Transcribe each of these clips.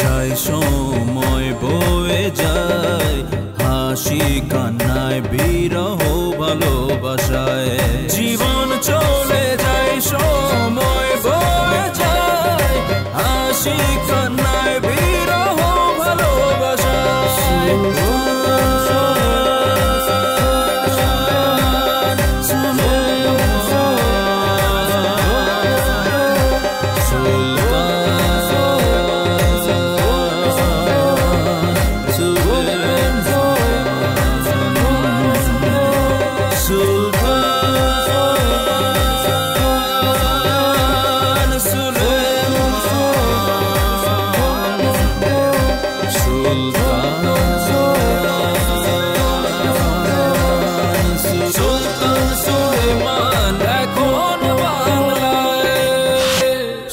যায় সময় বয়ে যায় হাসি কান্নায় বিরহ ভালোবাসায় জীবন চলে যায় সময় বয়ে যায় হাসি কান্নায় বিরহ ভালোবাসায়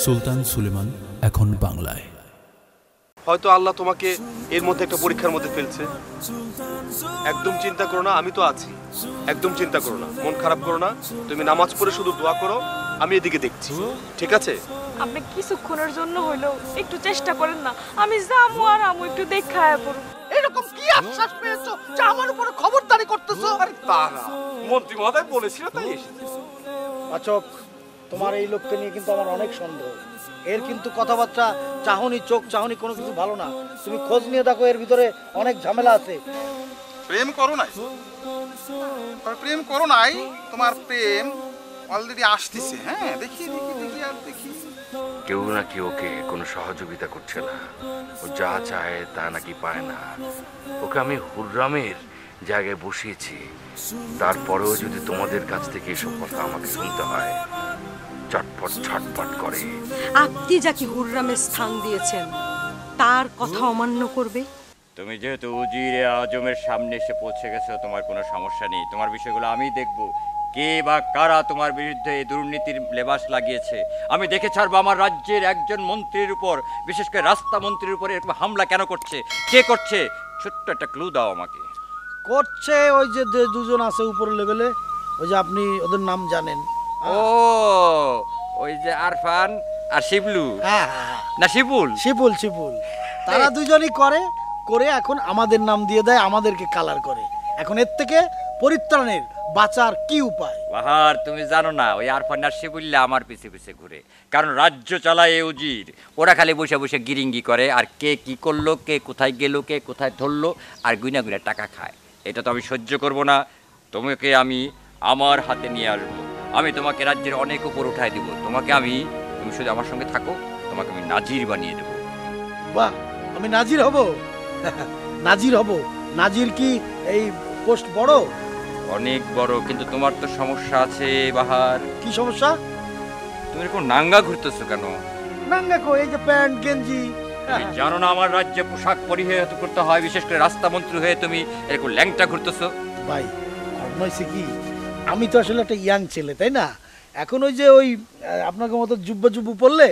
সুলতান সুলেমান এখন বাংলায়। হয়তো আল্লাহ তোমাকে এর মধ্যে একটা পরীক্ষার মধ্যে ফেলছে। একদম চিন্তা করো না, আমি তো আছি। একদম চিন্তা করো না, মন খারাপ করো না। তুমি নামাজ পড়ে শুধু দোয়া করো, আমি এদিকে দেখছি, ঠিক আছে? আপনি কিছুক্ষণের জন্য হইলেও একটু চেষ্টা করেন না, আমি যাবো আর আমি একটু দেখায় পড়ব। এরকম কি আশ্বাস পেয়েছো যে আমার উপরে খবরদারি করতেছো? আরে তারা মন্ত্রী মহোদয় বলেছিল তাই এসেছি। পাচক, তোমার এই লোককে নিয়ে কিন্তু আমার অনেক সন্দেহ। এর কিন্তু কথাবার্তা, চাহনি, চোখ চাহনি কোনো কিছু ভালো না। তুমি খোঁজ নিয়ে দেখো, এর ভিতরে অনেক ঝামেলা আছে। প্রেম করো নাই, প্রেম করো নাই, তোমার প্রেম অলরেডি আসতেছে। হ্যাঁ, দেখি দেখি দেখি আর দেখি। কেউ নাকি ওকে কোনো সহযোগিতা করছে না, ও যা চায় তা নাকি পায় না। ওকে আমি হুররামের জায়গায় বসিয়েছি, তারপরেও যদি তোমাদের কাছ থেকে এসব কথা আমাকে শুনতে হয়, চটপট ছটপট করে। আপনি যাকে হুররামের স্থান দিয়েছেন তার কথা অমান্য করবে? তুমি যেহেতু উজিরে আজমের সামনে এসে পৌঁছে গেছো, তোমার কোনো সমস্যা নেই। তোমার বিষয়গুলো আমি দেখব। কে বা কারা তোমার বিরুদ্ধে এই দুর্নীতির লেবাস লাগিয়েছে আমি দেখে ছাড়বো। আমার রাজ্যের একজন মন্ত্রীর উপর, বিশেষ করে রাস্তা মন্ত্রীর উপর এরকম হামলা কেন করছে, কে করছে? ছোট্ট একটা ক্লু দাও আমাকে। করছে ওই যে দুজন আছে উপরের লেভেলে, ওই যে আপনি ওদের নাম জানেন। ও, ওই যে আরফান আর শিবলু। না শিপুল, শিপুল শিপুল তারা দুজনই করে এখন আমাদের নাম দিয়ে দেয়, আমাদেরকে কালার করে। এখন এর থেকে পরিত্রাণের বাঁচার কি উপায়? বাহার, তুমি জানো না ওই আরফান আর শিবুল্লা আমার পিছে পিছে ঘুরে, কারণ রাজ্য চালায় এই উজির। ওরা খালি বসে বসে গিরিঙ্গি করে, আর কে কি করলো, কে কোথায় গেল, কে কোথায় ধরলো, আর গুইনা গুইনা টাকা খায়। এটা তো আমি সহ্য করব না। তোমাকে আমি আমার হাতে নিয়ে আসবো। আমি তোমাকে রাজ্যের অনেক উপর উঠায় দিব। তুমি শুধু আমার সঙ্গে থাকো, তোমাকে আমি নাজির বানিয়ে দেবো। বাহ, আমি নাজির হব? নাজির হব? নাজির কি এই পোস্ট বড়? অনেক বড়, কিন্তু তোমার তো সমস্যা আছে বাহার। কি সমস্যা? তুমি এরকম নাঙ্গা ঘুরতেছো কেন? নাঙ্গা কো? এই যে প্যান্ট গেঞ্জি। তুমি জানো না আমার রাজ্যে পোশাক পরিহিত করতে হয়, বিশেষ করে রাস্তা মন্ত্রী হয়ে তুমি এরকম ল্যাংটা ঘুরতেছো? ভাই হয়েছে কি, আমি তো আসলে একটা ইয়াং ছেলে, তাই না? এখন ওই যে ওই আপনাকে মতো জুব্বা জুব্বু পরলে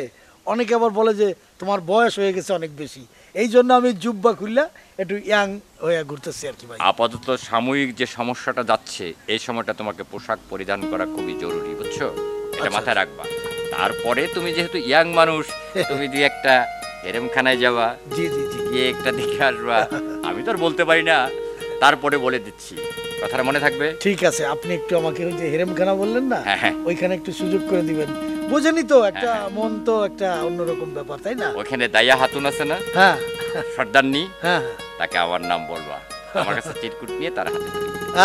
অনেকে আবার বলে যে তোমার বয়স হয়ে গেছে অনেক বেশি, এই জন্য আমি জুব্বা খুললা একটু ইয়াং হয়ে ঘুরতেছি আর কি ভাই। আপাতত সাময়িক যে সমস্যাটা যাচ্ছে, এই সময়টা তোমাকে পোশাক পরিধান করা খুবই জরুরি, বুঝছো? এটা মাথায় রাখবা। তারপরে তুমি যেহেতু ইয়াং মানুষ, তুমি দুই একটা হেরেমখানায় যাবা, জি জি জি, গিয়ে একটা দেখে আসবা। আমি তো আর বলতে পারি না, তারপরে বলে দিচ্ছি, কথাটা মনে থাকবে? ঠিক আছে, আপনি একটু আমাকে ওই যে হেরেমখানা বললেন না, হ্যাঁ, ওইখানে একটু সুযোগ করে দিবেন। বুঝেনি তো, একটা মন তো একটা অন্যরকম ব্যাপার, তাই না? ওখানে দাইয়া হাতুন আছে না, হ্যাঁ, সর্দারনি, হ্যাঁ, তাকে আমার নাম বলবা, আমার কাছে চিরকুট নিয়ে তার হাতে।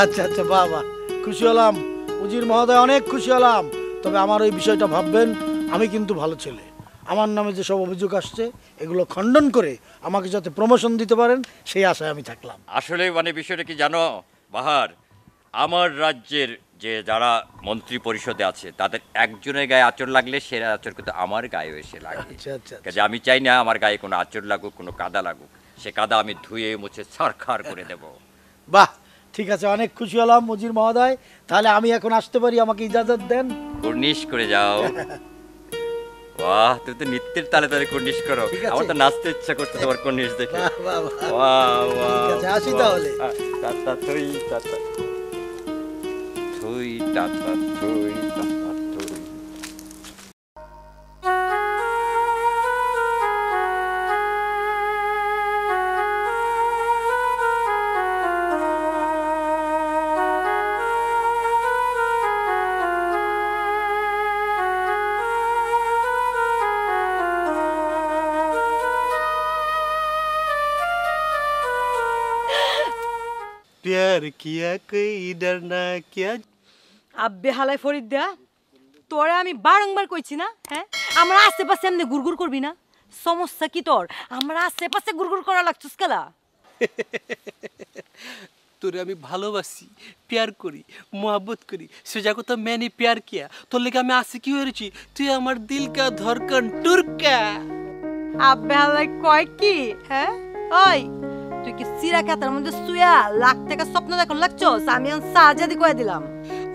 আচ্ছা আচ্ছা, বাহ বাহ, খুশি হলাম উজির মহোদয়, অনেক খুশি হলাম। তবে আমার ওই বিষয়টা ভাববেন, আমি কিন্তু ভালো ছেলে। আমার নামে যে সব অভিযোগ আসছে এগুলো খণ্ডন করে আমাকে যাতে প্রমোশন দিতে পারেন, সেই আশায় আমি থাকলাম। আসলে মানে বিষয়টা কি জানো বাহার, আমার রাজ্যের যে যারা মন্ত্রী পরিষদে আছে তাদের একজনের গায়ে আঁচড় লাগলে সে আঁচড় কিন্তু আমার গায়ে এসে লাগে। কাজে আমি চাই না আমার গায়ে কোনো আঁচড় লাগুক, কোনো কাদা লাগুক। সে কাদা আমি ধুয়ে মুছে ছারখার করে দেব। বাহ, ঠিক আছে, অনেক খুশি হলাম উজির মহোদয়। তাহলে আমি এখন আসতে পারি? আমাকে ইজাজত দেন। কুর্নিশ করে যাও। বাহ, তুমি তো নৃত্যের তালে তালে কুর্নিশ করো, আমার তো নাচতে ইচ্ছা করছে তোমার কুর্নিশ দেখে। বাহ বাহ, ঠিক আছে, আসি তাহলে। টাটা তুই, টাটা তুই, টাটা তুই, টাটা তুই। प्यार किया कोई डरना क्या। আব্বে হালাই ফরিদ দা, তোরে আমি বারংবার কইছি না, হ্যাঁ আমার আশেপাশে এমনি গুড়গুড় করবি না। সমস্যা কি তোর? আমার আশেপাশে গুড়গুড় করা লাগছিস কেলা? তোরে আমি ভালোবাসি, প্যার করি, মোহাব্বত করি, সোজা কথা मैंने प्यार किया। তোর লেগে আমি আশিকি হয়েছি, তুই আমার দিল কা ধড়কন টুরকা। আব্বে হালাই কয় কি, হ্যাঁ? ওই তুই কি সিরা কাতার মধ্যে শুয়া লাখ টাকা স্বপ্ন দেখুন লাগছস? আমি সাজাদি কয়ে দিলাম।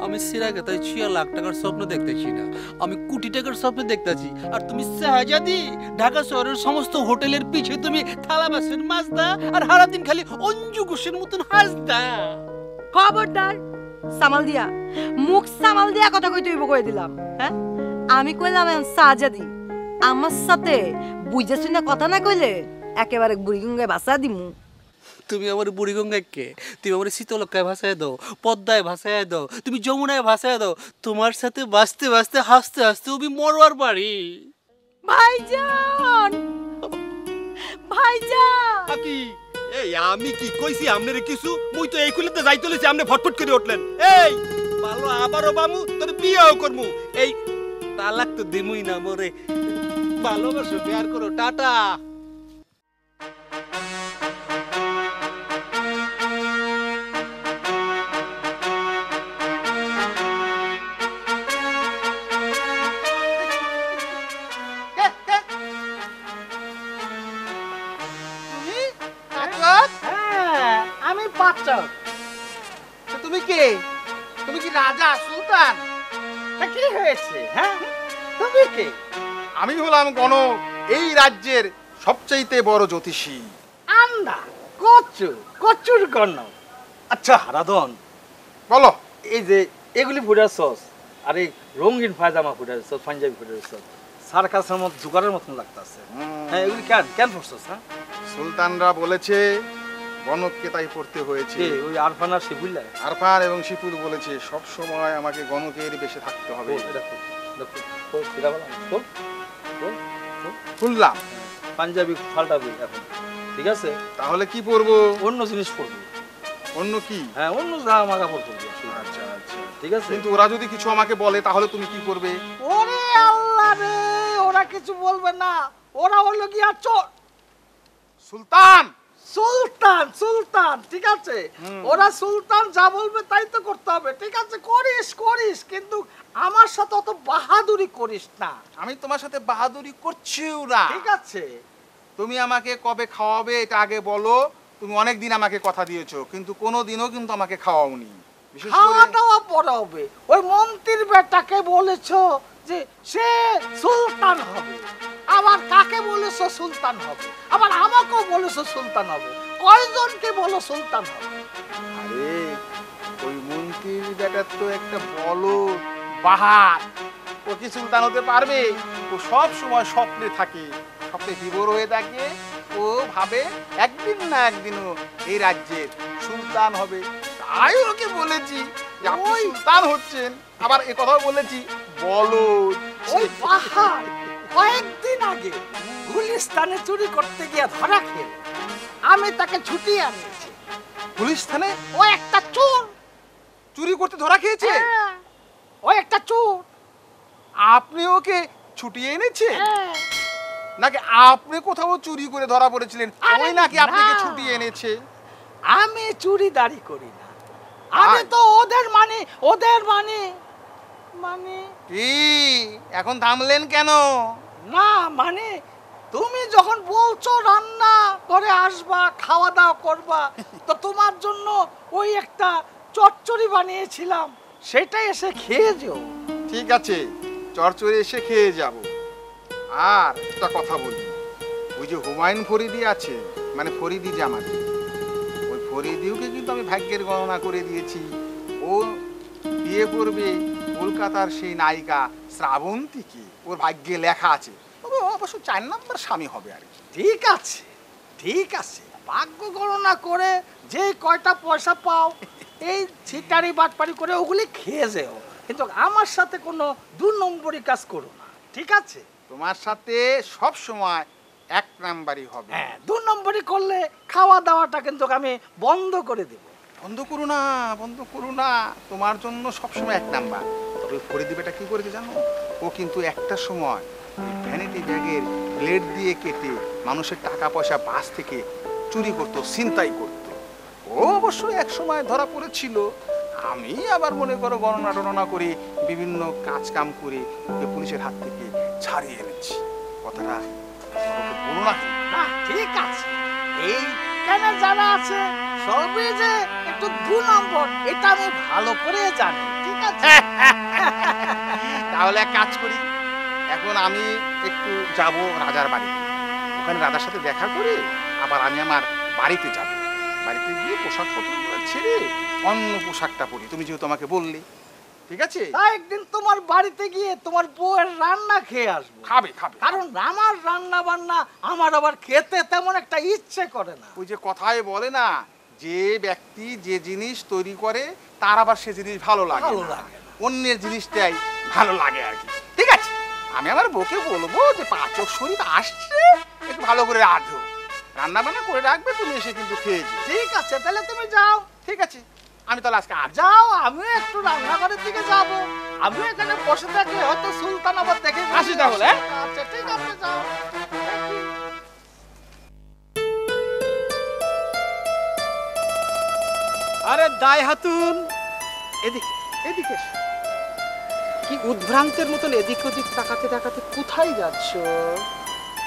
আমি সিরাগাতায় 6 লাখ টাকার স্বপ্ন দেখতেছি না, আমি কোটি টাকার স্বপ্ন দেখতেছি। আর তুমি শাহজাদি, ঢাকা শহরের সমস্ত হোটেলের পিছে তুমি থালা বাসন মাজদা আর সারা দিন খালি অঞ্জু ঘোষের মতন হাসদা। খবরদার, সামাল দিয়া মুখ সামাল দিয়া কথা কইতে হইব কয়ে দিলাম, হ্যাঁ? আমি কইলাম সাজাদি, আমার সাথে বুঝে শুনে কথা না কইলে একেবারে বুড়িগঙ্গায় ভাষা দিমু। তুমি আমার বুড়িগঙ্গায় কে? তুমি আমার শীতলকায় ভাসায় দাও, পদ্মায় ভাসায় দাও, তুমি যমুনায় ভাসায় দাও। তোমার সাথে বাঁচতে বাঁচতে হাসতে হাসতে আমি মরবার পারি। ভাইজান, ভাইজান। কি এই আমি কি কইছি আমনে কিছু? মুই তো এই কুলিতে যাই চলেছি, আমনে ফটফট করে উঠলেন। এই ভালো আবারও বামু, তোর বিয়েও করমু। এই তালাক তো দিমুই না মরে। ভালোবাসো, প্যার করো, টাটা। আমি পাচক। তুমি কে? তুমি কি রাজা সুলতান? কি হয়েছে, হ্যাঁ? তুমি কে? আমি হলাম গণক, এই রাজ্যের সবচাইতে বড় জ্যোতিষী। আন্ডা কচুর গণক। আচ্ছা হারাধন, বলো। এই যে এগুলি ফুটার সস আর এই রঙিন পায়জামা ফুটার সস, পাঞ্জাবি ফুটার সস সার্কাসের মতো জোগাড়ের মতন লাগতেছে। হ্যাঁ, এগুলি কেন ফুটছস? হ্যাঁ, সুলতানরা বলেছে গণককে তাই পড়তে হয়েছে। ওই আরফান আর শিবুল, আরফান এবং শিপুল বলেছে সব সময় আমাকে গণকের বেশে থাকতে হবে। খুললাম, পাঞ্জাবি পাল্টাবি এখন, ঠিক আছে? তাহলে কি পরবো? অন্য জিনিস পরবি। অন্য কি? হ্যাঁ, অন্য জামা কাপড় পরবি। আচ্ছা আচ্ছা, ঠিক আছে। কিন্তু ওরা যদি কিছু আমাকে বলে তাহলে তুমি কি করবে? ওরে আল্লাহ রে, ওরা কিছু বলবে না, ওরা হলো কি আর চোর। সুলতান সুলতান সুলতান, ঠিক আছে? ওরা সুলতান যা বলবে তাই তো করতে হবে, ঠিক আছে? করিস কিন্তু আমার সাথে অত বাহাদুরি করিস না। আমি তোমার সাথে বাহাদুরি করছিও না, ঠিক আছে? তুমি আমাকে কবে খাওয়াবে এটা আগে বলো। তুমি অনেকদিন আমাকে কথা দিয়েছো, কিন্তু কোনোদিনও কিন্তু আমাকে খাওয়াওনি। খাওয়া দাওয়া পরে হবে। ওই মন্ত্রীর বেটাকে বলেছো যে সে সুলতান হবে, আবার কাকে বলেছো সুলতান হবে, আবার আমাকেও বলেছো সুলতান হবে। কয়জনকে বলো সুলতান হবে? আরে ওই মন্ত্রীর বেটার তো একটা বলো বাহার, ও কি সুলতান হতে পারবে? ও সব সময় স্বপ্নে থাকে, স্বপ্নে বিভোর হয়ে থাকে। ও ভাবে একদিন না একদিন ও এই রাজ্যের সুলতান হবে। তাই ওকে বলেছি যে আপনি সুলতান হচ্ছেন। আবার এ কথাও বলেছি বলো। ওই বাহার কয়েকদিন আগে গুলিস্তানে চুরি করতে গিয়ে ধরা খেল, আমি তাকে ছুটিয়ে আনিয়েছি। গুলিস্তানে ও একটা চোর, চুরি করতে ধরা খেয়েছে। ও একটা চোর। আপনি ওকে ছুটিয়ে এনেছে নাকি আপনি কোথাও চুরি করে ধরা পড়েছিলেন? ওই নাকি আপনাকে ছুটিয়ে এনেছে? আমি চুরি দাড়ি করি না, আমি তো ওদের মানে কি এখন থামলেন কেন? না মানে তুমি যখন বলছো রান্না করে আসবা, খাওয়া দাওয়া করবা, তো তোমার জন্য ওই একটা চচ্চড়ি বানিয়েছিলাম, সেটাই এসে খেয়ে যেও। ঠিক আছে, চরচরে এসে খেয়ে যাব। আর একটা কথা বলি, ওই যে হুমায়ুন ফরিদি আছে, মানে ফরিদি জামাতি, ওই ফরিদিওকে কিন্তু আমি ভাগ্যের গণনা করে দিয়েছি। ও বিয়ে করবে কলকাতার সেই নায়িকা শ্রাবন্তীকে, ওর ভাগ্যে লেখা আছে। তবে অবশ্য 4 নম্বর স্বামী হবে আর কি। ঠিক আছে ঠিক আছে, ভাগ্য গণনা করে যে কয়টা পয়সা পাও এই ছিটারি বাটপারি করে ওগুলি খেয়ে যেও, কিন্তু আমার সাথে কোনো 2 নম্বরই কাজ করো না, ঠিক আছে? তোমার সাথে সব সময় 1 নাম্বারই হবে। হ্যাঁ, 2 নম্বরই করলে খাওয়া দাওয়াটা কিন্তু আমি বন্ধ করে দেব। বন্ধ করো না, বন্ধ করো না, তোমার জন্য সবসময় এক নাম্বার। তবে ফরিদি বেটা কি করেছে জানো? ও কিন্তু একটা সময় ভ্যানিটি ব্যাগের ব্লেড দিয়ে কেটে মানুষের টাকা পয়সা বাস থেকে চুরি করতো, ছিনতাই করতো। ও অবশ্য এক সময় ধরা পড়েছিল। আমি আবার মনে করো গণনা টননা করে বিভিন্ন কাজ কাম করে ওকে পুলিশের হাত থেকে ছাড়িয়ে এনেছি। কথাটা বলো না। না ঠিক আছে, এইখানে যারা আছে সবই যে একটু 2 নম্বর, এটা আমি ভালো করে জানি। ঠিক আছে, তাহলে এক কাজ করি, এখন আমি একটু যাব রাজার বাড়িতে, ওখানে রাজার সাথে দেখা করে আবার আমি আমার বাড়িতে যাব। বাড়িতে গিয়ে পোশাক পত্র ছেড়ে অন্য পোশাকটা পরি, তুমি যেহেতু আমাকে বললে। ঠিক আছে, তাই একদিন তোমার বাড়িতে গিয়ে তোমার বউয়ের রান্না খেয়ে আসবো। খাবে খাবে, কারণ আমার রান্না বান্না আমার আবার খেতে তেমন একটা ইচ্ছে করে না। ওই যে কথায় বলে না, যে ব্যক্তি যে জিনিস তৈরি করে তার আবার সে জিনিস ভালো লাগে, অন্যের জিনিসটাই ভালো লাগে আর কি। ঠিক আছে, আমি আমার বউকে বলবো যে পাচক শরীর আসছে, একটু ভালো করে রাঁধো, রান্না বান্না করে রাখবে, তুমি এসে কিন্তু খেয়ে যাবে। ঠিক আছে, তাহলে তুমি যাও। ঠিক আছে, আমি তাহলে আজকে আর যাও, আমিও একটু রান্নাঘরের দিকে যাব। আমিও এখানে বসে থাকলে হয়তো সুলতান আবার দেখে আসি তাহলে। আচ্ছা ঠিক আছে, যাও। আরে দায় হাতুন, এদিকে এদিকে এসো। কি উদ্ভ্রান্তের মতন এদিক ওদিক তাকাতে তাকাতে কোথায় যাচ্ছ?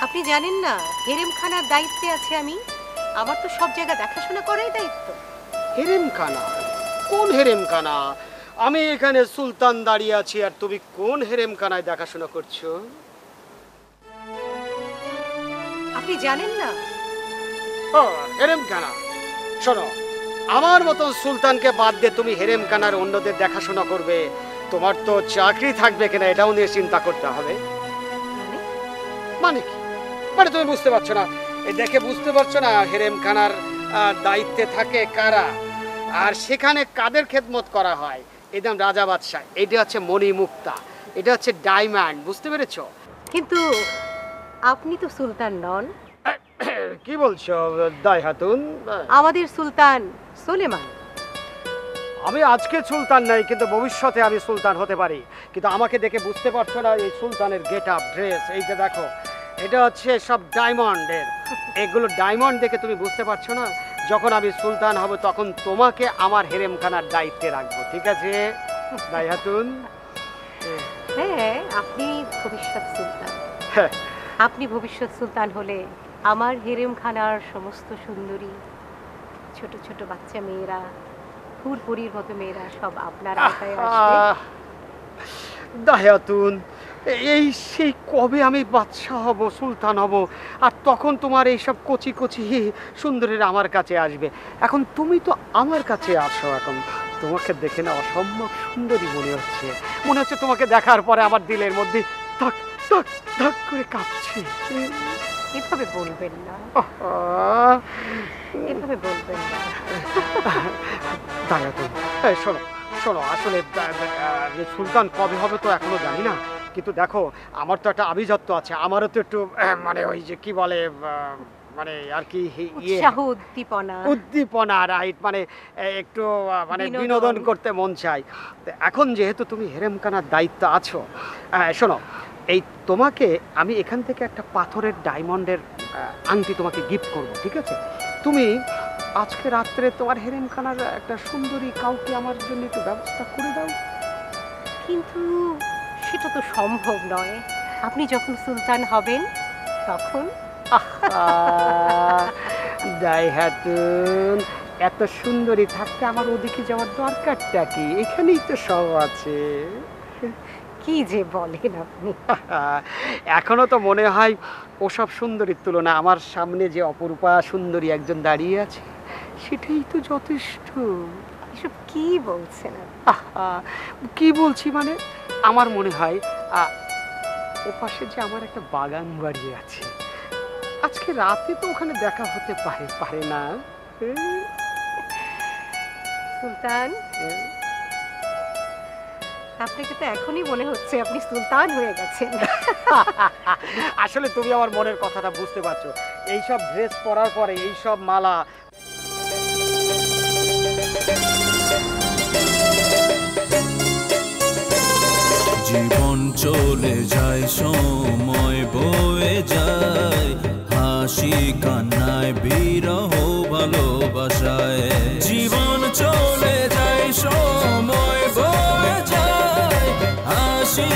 আপনি জানেন না হেরেমখানার দায়িত্বে আছে আমি? আমার তো সব জায়গা দেখাশোনা করাই দায়িত্ব। হেরেমখানা? কোন হেরেমখানা? আমি এখানে সুলতান দাঁড়িয়ে আছি আর তুমি কোন হেরেমখানায় দেখাশোনা করছো? আপনি জানেন না? ও হেরেমখানা, শোনো, আমার মতন সুলতানকে বাদ দিয়ে তুমি হেরেমখানার অন্যদের দেখাশোনা করবে, তোমার তো চাকরি থাকবে কিনা এটাও নিয়ে চিন্তা করতে হবে। মানে কি? মানে তুমি বুঝতে পারছো না? এই দেখে বুঝতে পারছো না হেরেমখানার দায়িত্বে থাকে কারা আর সেখানে কাদের খেদমত করা হয়? একদম রাজা বাদশাহ, এটা হচ্ছে মণি মুক্তা, এটা হচ্ছে ডায়মন্ড, বুঝতে পেরেছো? কিন্তু আপনি তো সুলতান নন। কি বলছো দায় হাতুন? আমাদের সুলতান সুলেমান। আমি আজকে সুলতান নাই, কিন্তু ভবিষ্যতে আমি সুলতান হতে পারি। কিন্তু আমাকে দেখে বুঝতে পারছো না? এই সুলতানের গেট আপ, ড্রেস, এই যে দেখো, এটা হচ্ছে সব ডায়মন্ডের। এগুলো ডায়মন্ড দেখে তুমি বুঝতে পারছো না? যখন আমি সুলতান হব তখন তোমাকে আমার হেরেমখানার দায়িত্বে রাখবো, ঠিক আছে দায় হাতুন? হ্যাঁ, আপনি ভবিষ্যৎ সুলতান। আপনি ভবিষ্যৎ সুলতান হলে আমার হেরেমখানার সমস্ত সুন্দরী ছোট ছোট বাচ্চা মেয়েরা, ফুলপুরির মতো মেয়েরা সব আপনার আওতায় আসবে। দায়াতুন, এই সেই কবে আমি বাদশাহ হব, সুলতান হব, আর তখন তোমার এইসব কচি কচি সুন্দরীরা আমার কাছে আসবে। এখন তুমি তো আমার কাছে আসো, এখন তোমাকে দেখে না অসম্ভব সুন্দরী মনে হচ্ছে। মনে হচ্ছে তোমাকে দেখার পরে আমার দিলের মধ্যে ধক ধক ধক করে কাঁপছে। এভাবে বলবেন না, এভাবে বলবেন না। দায়াতুন, শোনো শোনো, আসলে সুলতান কবে হবে তো এখনো জানি না, কিন্তু দেখো আমার তো একটা আভিজাত্য আছে, আমারও তো একটু মানে ওই যে কি বলে মানে আর কি উদ্দীপনা, রাইট, মানে একটু মানে বিনোদন করতে মন চাই। এখন যেহেতু তুমি হেরেমখানার দায়িত্ব আছো, শোনো, এই তোমাকে আমি এখান থেকে একটা পাথরের ডায়মন্ডের আংটি তোমাকে গিফট করব, ঠিক আছে? তুমি আজকে রাত্রে তোমার হেরেমখানার একটা সুন্দরী কাউকে আমার জন্য একটু ব্যবস্থা করে দাও। কিন্তু সেটা তো সম্ভব নয়। আপনি যখন সুলতান হবেন তখন। দায় হাতুন, এত সুন্দরী থাকতে আমার ওদিকে যাওয়ার দরকারটা কি? এখানেই তো সব আছে। কি যে বলেন আপনি! এখনো তো মনে হয় ওসব সুন্দরীর তুলনা আমার সামনে যে অপরূপা সুন্দরী একজন দাঁড়িয়ে আছে সেটাই তো যথেষ্ট। এসব কি বলছেন? কি বলছি মানে, আমার মনে হয় ওপাশে যে আমার একটা বাগান বাড়ি আছে, আজকে রাতে তো ওখানে দেখা হতে পারে, পারে না? সুলতান, আপনাকে তো এখনই মনে হচ্ছে আপনি সুলতান হয়ে গেছেন। আসলে তুমি আমার মনের কথাটা বুঝতে পারছো। এইসব ড্রেস পরার পরে, এইসব মালা চলে যায় সময় বয়ে যায় হাসি কান্নায় বিরহ ভালোবাসায় জীবন চলে যায় সময় বয়ে যায় হাসি